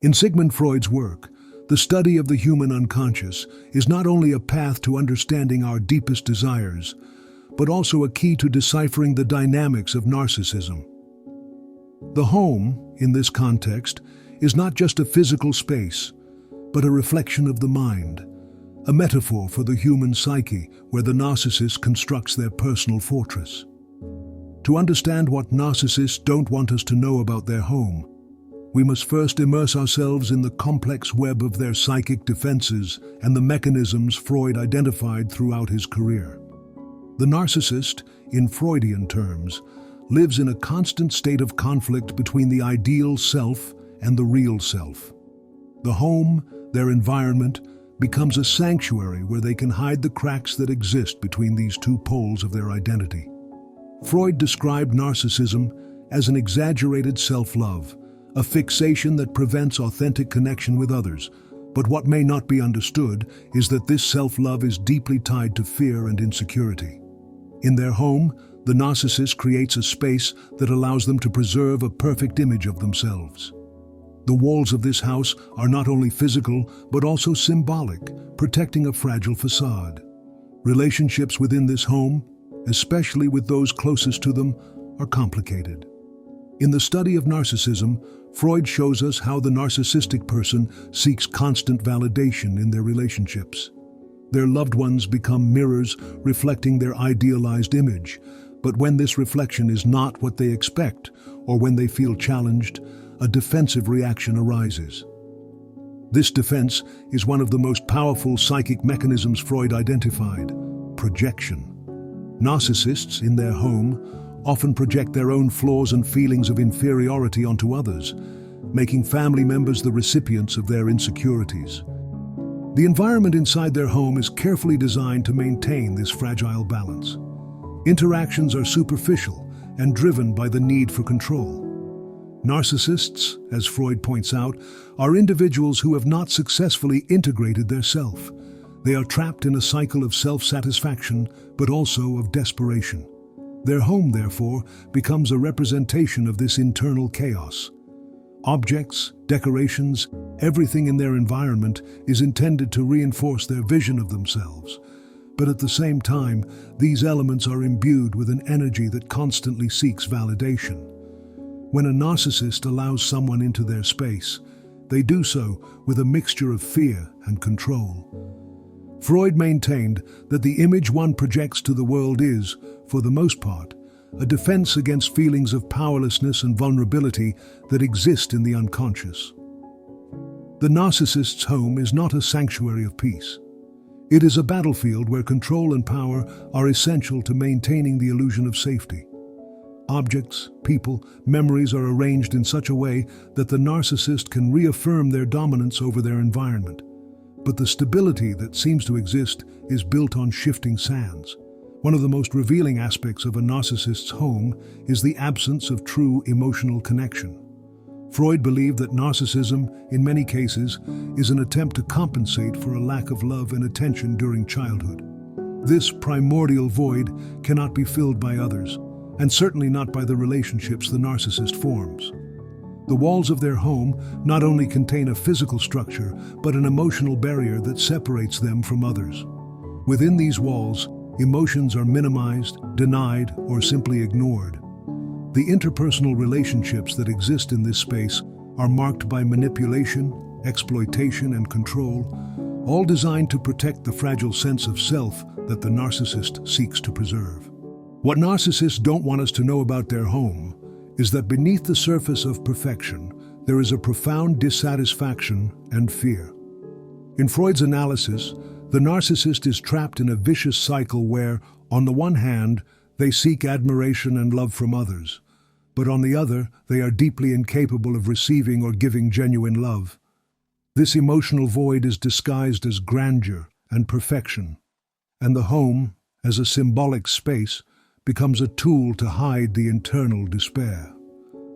In Sigmund Freud's work, the study of the human unconscious is not only a path to understanding our deepest desires, but also a key to deciphering the dynamics of narcissism. The home, in this context, is not just a physical space, but a reflection of the mind, a metaphor for the human psyche where the narcissist constructs their personal fortress. To understand what narcissists don't want us to know about their home, we must first immerse ourselves in the complex web of their psychic defenses and the mechanisms Freud identified throughout his career. The narcissist, in Freudian terms, lives in a constant state of conflict between the ideal self and the real self. The home, their environment, becomes a sanctuary where they can hide the cracks that exist between these two poles of their identity. Freud described narcissism as an exaggerated self-love, a fixation that prevents authentic connection with others. But what may not be understood is that this self-love is deeply tied to fear and insecurity. In their home, the narcissist creates a space that allows them to preserve a perfect image of themselves. The walls of this house are not only physical, but also symbolic, protecting a fragile facade. Relationships within this home, especially with those closest to them, are complicated. In the study of narcissism, Freud shows us how the narcissistic person seeks constant validation in their relationships. Their loved ones become mirrors reflecting their idealized image, but when this reflection is not what they expect, or when they feel challenged, a defensive reaction arises. This defense is one of the most powerful psychic mechanisms Freud identified: projection. Narcissists, in their home, often project their own flaws and feelings of inferiority onto others, making family members the recipients of their insecurities. The environment inside their home is carefully designed to maintain this fragile balance. Interactions are superficial and driven by the need for control. Narcissists, as Freud points out, are individuals who have not successfully integrated their self. They are trapped in a cycle of self-satisfaction, but also of desperation. Their home, therefore, becomes a representation of this internal chaos. Objects, decorations, everything in their environment is intended to reinforce their vision of themselves. But at the same time, these elements are imbued with an energy that constantly seeks validation. When a narcissist allows someone into their space, they do so with a mixture of fear and control. Freud maintained that the image one projects to the world is, for the most part, a defense against feelings of powerlessness and vulnerability that exist in the unconscious. The narcissist's home is not a sanctuary of peace. It is a battlefield where control and power are essential to maintaining the illusion of safety. Objects, people, memories are arranged in such a way that the narcissist can reaffirm their dominance over their environment. But the stability that seems to exist is built on shifting sands. One of the most revealing aspects of a narcissist's home is the absence of true emotional connection. Freud believed that narcissism, in many cases, is an attempt to compensate for a lack of love and attention during childhood. This primordial void cannot be filled by others, and certainly not by the relationships the narcissist forms. The walls of their home not only contain a physical structure, but an emotional barrier that separates them from others. Within these walls, emotions are minimized, denied, or simply ignored. The interpersonal relationships that exist in this space are marked by manipulation, exploitation, and control, all designed to protect the fragile sense of self that the narcissist seeks to preserve. What narcissists don't want us to know about their home is that beneath the surface of perfection, there is a profound dissatisfaction and fear. In Freud's analysis, the narcissist is trapped in a vicious cycle where, on the one hand, they seek admiration and love from others, but on the other, they are deeply incapable of receiving or giving genuine love. This emotional void is disguised as grandeur and perfection, and the home, as a symbolic space, becomes a tool to hide the internal despair.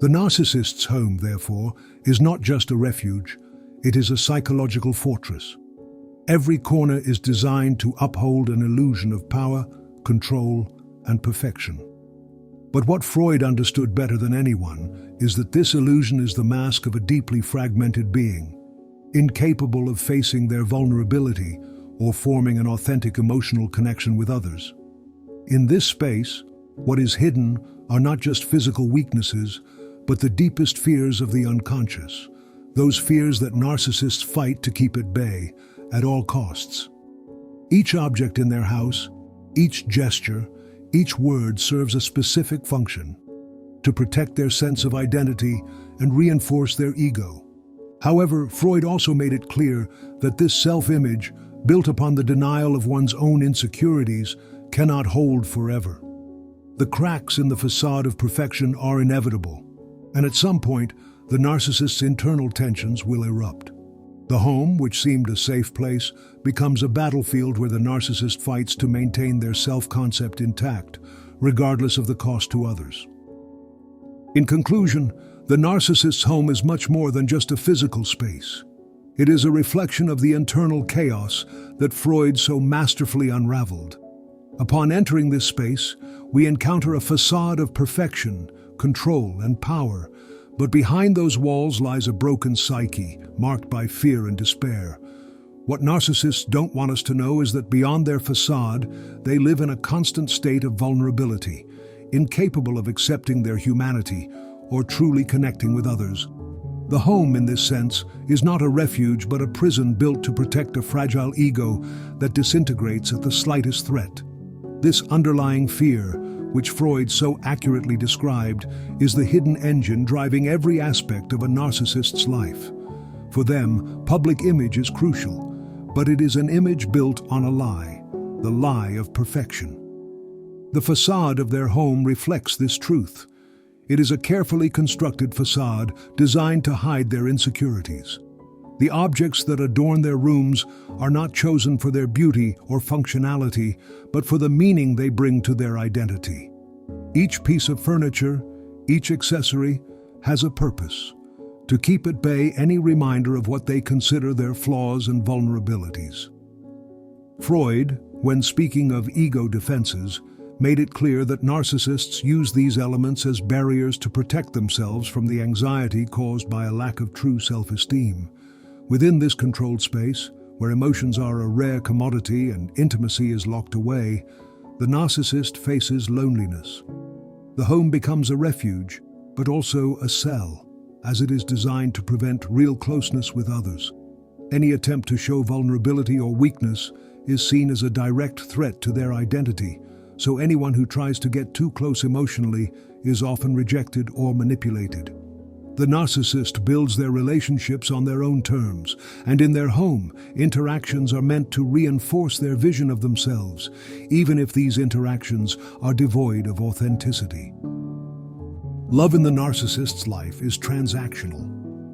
The narcissist's home, therefore, is not just a refuge, it is a psychological fortress. Every corner is designed to uphold an illusion of power, control, and perfection. But what Freud understood better than anyone is that this illusion is the mask of a deeply fragmented being, incapable of facing their vulnerability or forming an authentic emotional connection with others. In this space, what is hidden are not just physical weaknesses, but the deepest fears of the unconscious, those fears that narcissists fight to keep at bay at all costs. Each object in their house, each gesture, each word serves a specific function: to protect their sense of identity and reinforce their ego. However, Freud also made it clear that this self-image, built upon the denial of one's own insecurities, cannot hold forever. The cracks in the facade of perfection are inevitable, and at some point, the narcissist's internal tensions will erupt. The home, which seemed a safe place, becomes a battlefield where the narcissist fights to maintain their self-concept intact, regardless of the cost to others. In conclusion, the narcissist's home is much more than just a physical space. It is a reflection of the internal chaos that Freud so masterfully unraveled. Upon entering this space, we encounter a facade of perfection, control, and power, but behind those walls lies a broken psyche, marked by fear and despair. What narcissists don't want us to know is that beyond their facade, they live in a constant state of vulnerability, incapable of accepting their humanity or truly connecting with others. The home, in this sense, is not a refuge but a prison built to protect a fragile ego that disintegrates at the slightest threat. This underlying fear, which Freud so accurately described, is the hidden engine driving every aspect of a narcissist's life. For them, public image is crucial, but it is an image built on a lie, the lie of perfection. The facade of their home reflects this truth. It is a carefully constructed facade designed to hide their insecurities. The objects that adorn their rooms are not chosen for their beauty or functionality, but for the meaning they bring to their identity. Each piece of furniture, each accessory, has a purpose: to keep at bay any reminder of what they consider their flaws and vulnerabilities. Freud, when speaking of ego defenses, made it clear that narcissists use these elements as barriers to protect themselves from the anxiety caused by a lack of true self-esteem. Within this controlled space, where emotions are a rare commodity and intimacy is locked away, the narcissist faces loneliness. The home becomes a refuge, but also a cell, as it is designed to prevent real closeness with others. Any attempt to show vulnerability or weakness is seen as a direct threat to their identity, so anyone who tries to get too close emotionally is often rejected or manipulated. The narcissist builds their relationships on their own terms, and in their home, interactions are meant to reinforce their vision of themselves, even if these interactions are devoid of authenticity. Love in the narcissist's life is transactional.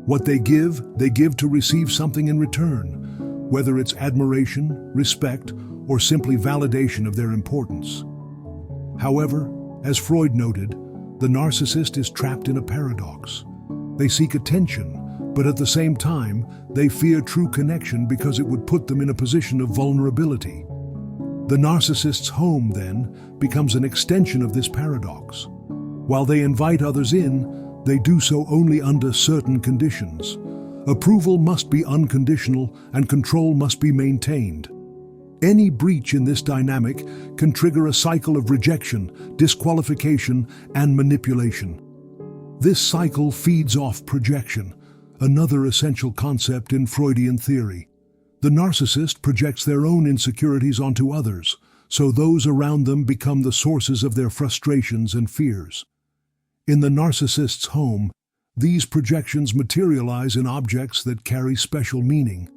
What they give to receive something in return, whether it's admiration, respect, or simply validation of their importance. However, as Freud noted, the narcissist is trapped in a paradox. They seek attention, but at the same time, they fear true connection because it would put them in a position of vulnerability. The narcissist's home, then, becomes an extension of this paradox. While they invite others in, they do so only under certain conditions. Approval must be unconditional and control must be maintained. Any breach in this dynamic can trigger a cycle of rejection, disqualification, and manipulation. This cycle feeds off projection, another essential concept in Freudian theory. The narcissist projects their own insecurities onto others, so those around them become the sources of their frustrations and fears. In the narcissist's home, these projections materialize in objects that carry special meaning.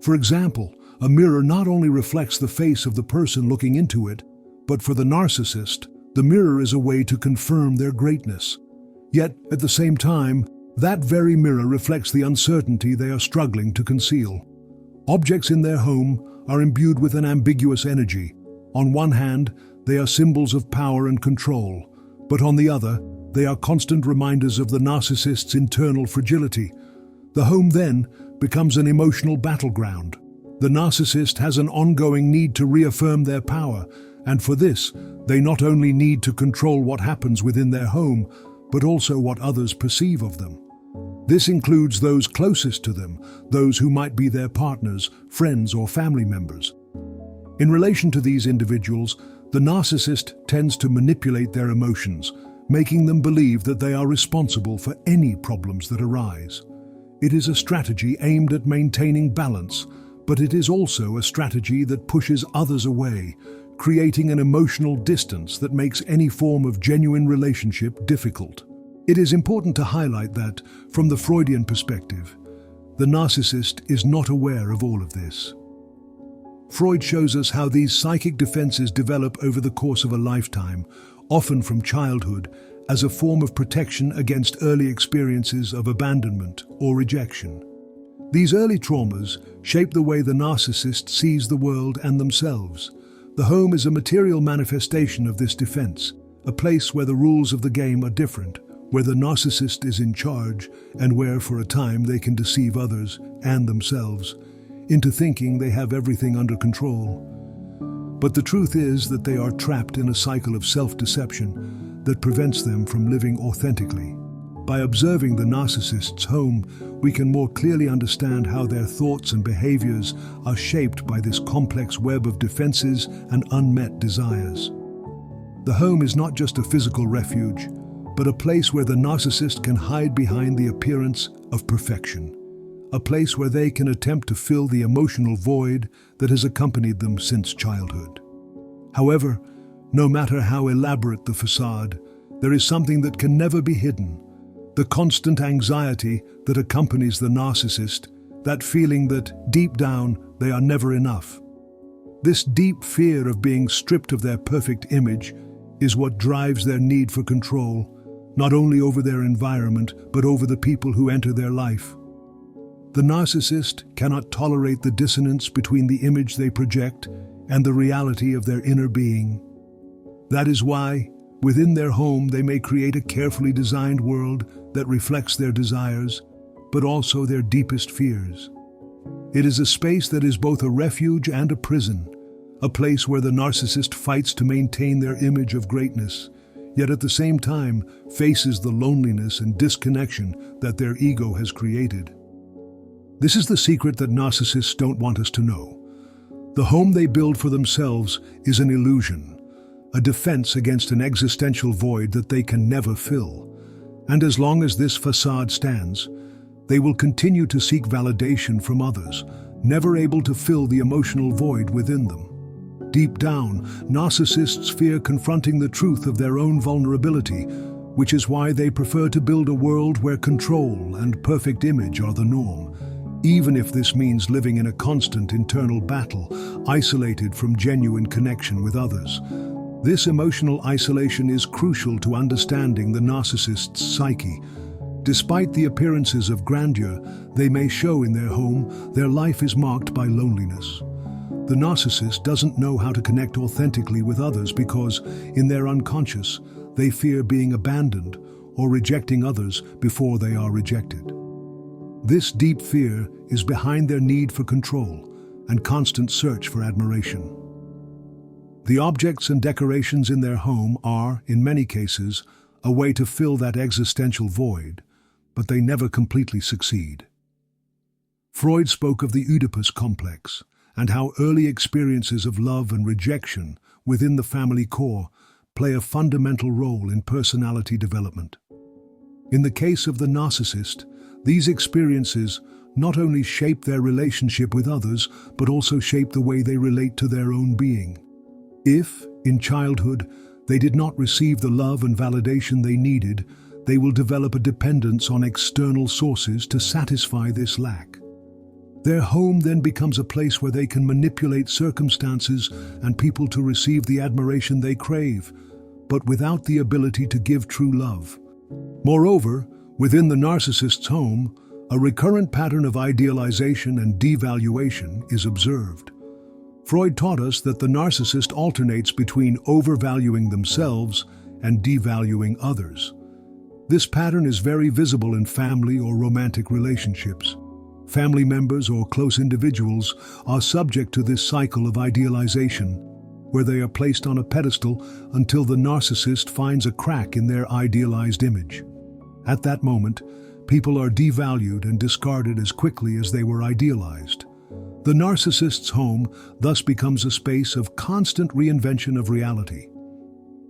For example, a mirror not only reflects the face of the person looking into it, but for the narcissist, the mirror is a way to confirm their greatness. Yet, at the same time, that very mirror reflects the uncertainty they are struggling to conceal. Objects in their home are imbued with an ambiguous energy. On one hand, they are symbols of power and control, but on the other, they are constant reminders of the narcissist's internal fragility. The home then becomes an emotional battleground. The narcissist has an ongoing need to reaffirm their power, And for this, they not only need to control what happens within their home, but also what others perceive of them. This includes those closest to them, those who might be their partners, friends, or family members. In relation to these individuals, the narcissist tends to manipulate their emotions, making them believe that they are responsible for any problems that arise. It is a strategy aimed at maintaining balance, but it is also a strategy that pushes others away, creating an emotional distance that makes any form of genuine relationship difficult. It is important to highlight that, from the Freudian perspective, the narcissist is not aware of all of this. Freud shows us how these psychic defenses develop over the course of a lifetime, often from childhood, as a form of protection against early experiences of abandonment or rejection. These early traumas shape the way the narcissist sees the world and themselves. The home is a material manifestation of this defense, a place where the rules of the game are different, where the narcissist is in charge, and where for a time they can deceive others and themselves into thinking they have everything under control. But the truth is that they are trapped in a cycle of self-deception that prevents them from living authentically. By observing the narcissist's home, we can more clearly understand how their thoughts and behaviors are shaped by this complex web of defenses and unmet desires. The home is not just a physical refuge, but a place where the narcissist can hide behind the appearance of perfection. A place where they can attempt to fill the emotional void that has accompanied them since childhood. However, no matter how elaborate the facade, there is something that can never be hidden. The constant anxiety that accompanies the narcissist, that feeling that, deep down, they are never enough. This deep fear of being stripped of their perfect image is what drives their need for control, not only over their environment, but over the people who enter their life. The narcissist cannot tolerate the dissonance between the image they project and the reality of their inner being. That is why, within their home, they may create a carefully designed world that reflects their desires, but also their deepest fears. It is a space that is both a refuge and a prison, a place where the narcissist fights to maintain their image of greatness, yet at the same time faces the loneliness and disconnection that their ego has created. This is the secret that narcissists don't want us to know. The home they build for themselves is an illusion, a defense against an existential void that they can never fill. And as long as this facade stands, they will continue to seek validation from others, never able to fill the emotional void within them. Deep down, narcissists fear confronting the truth of their own vulnerability, which is why they prefer to build a world where control and perfect image are the norm, even if this means living in a constant internal battle, isolated from genuine connection with others. This emotional isolation is crucial to understanding the narcissist's psyche. Despite the appearances of grandeur they may show in their home, their life is marked by loneliness. The narcissist doesn't know how to connect authentically with others because, in their unconscious, they fear being abandoned or rejecting others before they are rejected. This deep fear is behind their need for control and constant search for admiration. The objects and decorations in their home are, in many cases, a way to fill that existential void, but they never completely succeed. Freud spoke of the Oedipus complex and how early experiences of love and rejection within the family core play a fundamental role in personality development. In the case of the narcissist, these experiences not only shape their relationship with others, but also shape the way they relate to their own being. If, in childhood, they did not receive the love and validation they needed, they will develop a dependence on external sources to satisfy this lack. Their home then becomes a place where they can manipulate circumstances and people to receive the admiration they crave, but without the ability to give true love. Moreover, within the narcissist's home, a recurrent pattern of idealization and devaluation is observed. Freud taught us that the narcissist alternates between overvaluing themselves and devaluing others. This pattern is very visible in family or romantic relationships. Family members or close individuals are subject to this cycle of idealization, where they are placed on a pedestal until the narcissist finds a crack in their idealized image. At that moment, people are devalued and discarded as quickly as they were idealized. The narcissist's home thus becomes a space of constant reinvention of reality.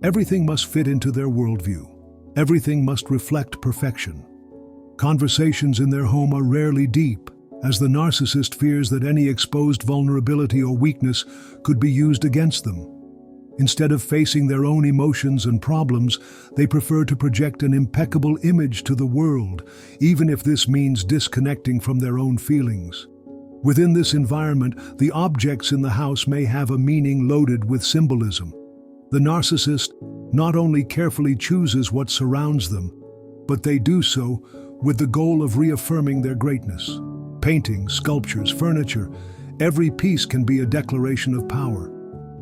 Everything must fit into their worldview. Everything must reflect perfection. Conversations in their home are rarely deep, as the narcissist fears that any exposed vulnerability or weakness could be used against them. Instead of facing their own emotions and problems, they prefer to project an impeccable image to the world, even if this means disconnecting from their own feelings. Within this environment, the objects in the house may have a meaning loaded with symbolism. The narcissist not only carefully chooses what surrounds them, but they do so with the goal of reaffirming their greatness. Paintings, sculptures, furniture, every piece can be a declaration of power.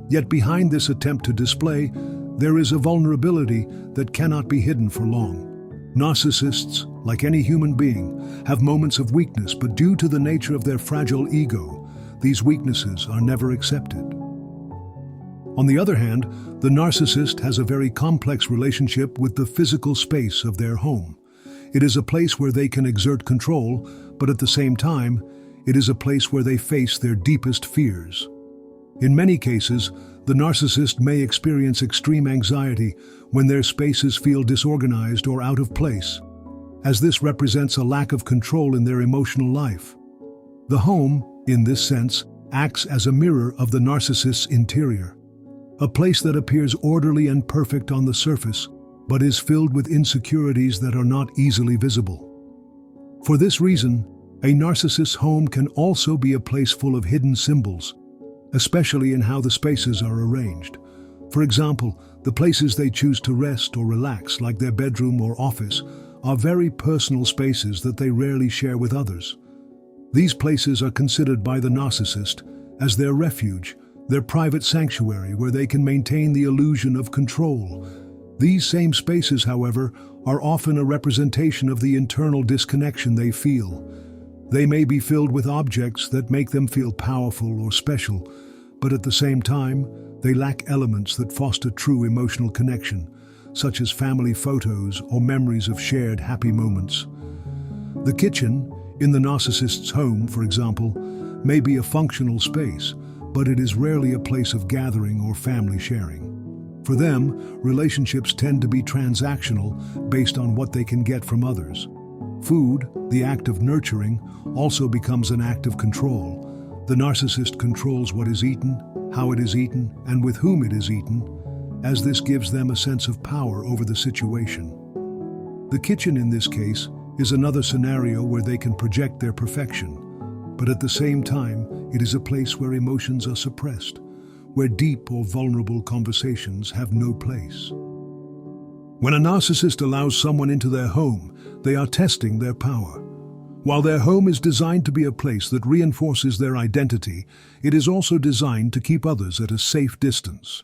Yet behind this attempt to display, there is a vulnerability that cannot be hidden for long. Narcissists, like any human being, have moments of weakness, but due to the nature of their fragile ego, these weaknesses are never accepted. On the other hand, the narcissist has a very complex relationship with the physical space of their home. It is a place where they can exert control, but at the same time, it is a place where they face their deepest fears. In many cases, the narcissist may experience extreme anxiety when their spaces feel disorganized or out of place, as this represents a lack of control in their emotional life. The home, in this sense, acts as a mirror of the narcissist's interior, a place that appears orderly and perfect on the surface, but is filled with insecurities that are not easily visible. For this reason, a narcissist's home can also be a place full of hidden symbols, especially in how the spaces are arranged. For example, the places they choose to rest or relax, like their bedroom or office, are very personal spaces that they rarely share with others. These places are considered by the narcissist as their refuge, their private sanctuary where they can maintain the illusion of control. These same spaces, however, are often a representation of the internal disconnection they feel. They may be filled with objects that make them feel powerful or special, but at the same time, they lack elements that foster true emotional connection, such as family photos or memories of shared happy moments. The kitchen, in the narcissist's home, for example, may be a functional space, but it is rarely a place of gathering or family sharing. For them, relationships tend to be transactional based on what they can get from others. Food, the act of nurturing, also becomes an act of control. The narcissist controls what is eaten, how it is eaten, and with whom it is eaten, as this gives them a sense of power over the situation. The kitchen, in this case, is another scenario where they can project their perfection, but at the same time, it is a place where emotions are suppressed, where deep or vulnerable conversations have no place. When a narcissist allows someone into their home, they are testing their power. While their home is designed to be a place that reinforces their identity, it is also designed to keep others at a safe distance.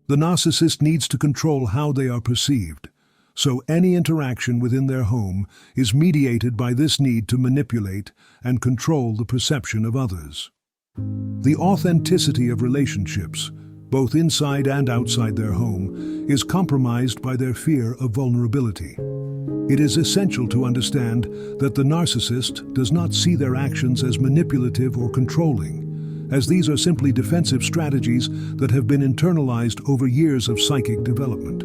The narcissist needs to control how they are perceived, so any interaction within their home is mediated by this need to manipulate and control the perception of others. The authenticity of relationships, both inside and outside their home, is compromised by their fear of vulnerability. It is essential to understand that the narcissist does not see their actions as manipulative or controlling, as these are simply defensive strategies that have been internalized over years of psychic development.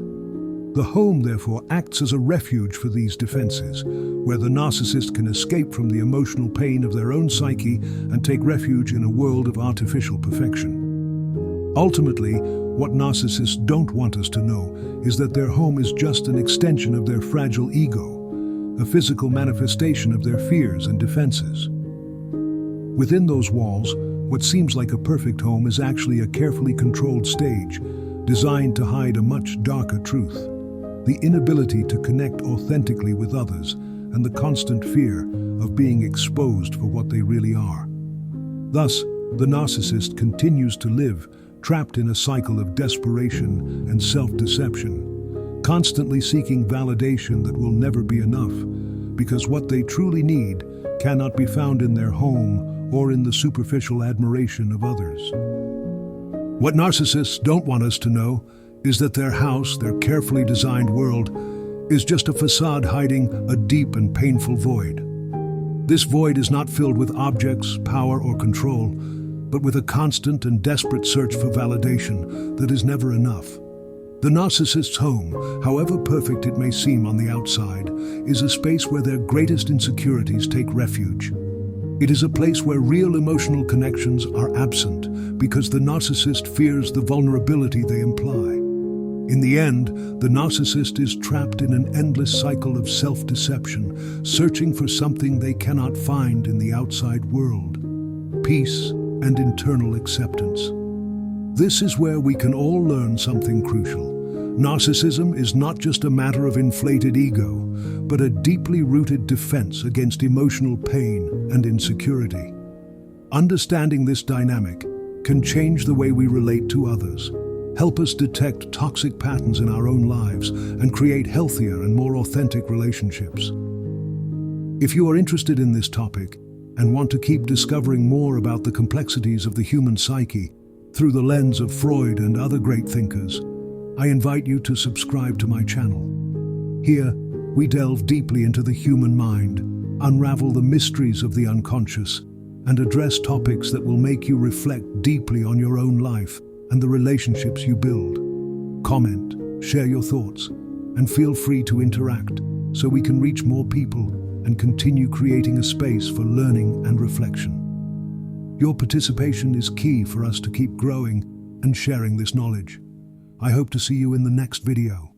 The home, therefore, acts as a refuge for these defenses, where the narcissist can escape from the emotional pain of their own psyche and take refuge in a world of artificial perfection. Ultimately, what narcissists don't want us to know is that their home is just an extension of their fragile ego, a physical manifestation of their fears and defenses. Within those walls, what seems like a perfect home is actually a carefully controlled stage, designed to hide a much darker truth: the inability to connect authentically with others and the constant fear of being exposed for what they really are. Thus, the narcissist continues to live, trapped in a cycle of desperation and self-deception, constantly seeking validation that will never be enough, because what they truly need cannot be found in their home or in the superficial admiration of others. What narcissists don't want us to know is that their house, their carefully designed world, is just a facade hiding a deep and painful void. This void is not filled with objects, power, or control, but with a constant and desperate search for validation that is never enough. The narcissist's home, however perfect it may seem on the outside, is a space where their greatest insecurities take refuge. It is a place where real emotional connections are absent because the narcissist fears the vulnerability they imply. In the end, the narcissist is trapped in an endless cycle of self-deception, searching for something they cannot find in the outside world: peace and internal acceptance. This is where we can all learn something crucial. Narcissism is not just a matter of inflated ego, but a deeply rooted defense against emotional pain and insecurity. Understanding this dynamic can change the way we relate to others, help us detect toxic patterns in our own lives, and create healthier and more authentic relationships. If you are interested in this topic and want to keep discovering more about the complexities of the human psyche through the lens of Freud and other great thinkers, I invite you to subscribe to my channel. Here, we delve deeply into the human mind, unravel the mysteries of the unconscious, and address topics that will make you reflect deeply on your own life and the relationships you build. Comment, share your thoughts, and feel free to interact so we can reach more people and continue creating a space for learning and reflection. Your participation is key for us to keep growing and sharing this knowledge. I hope to see you in the next video.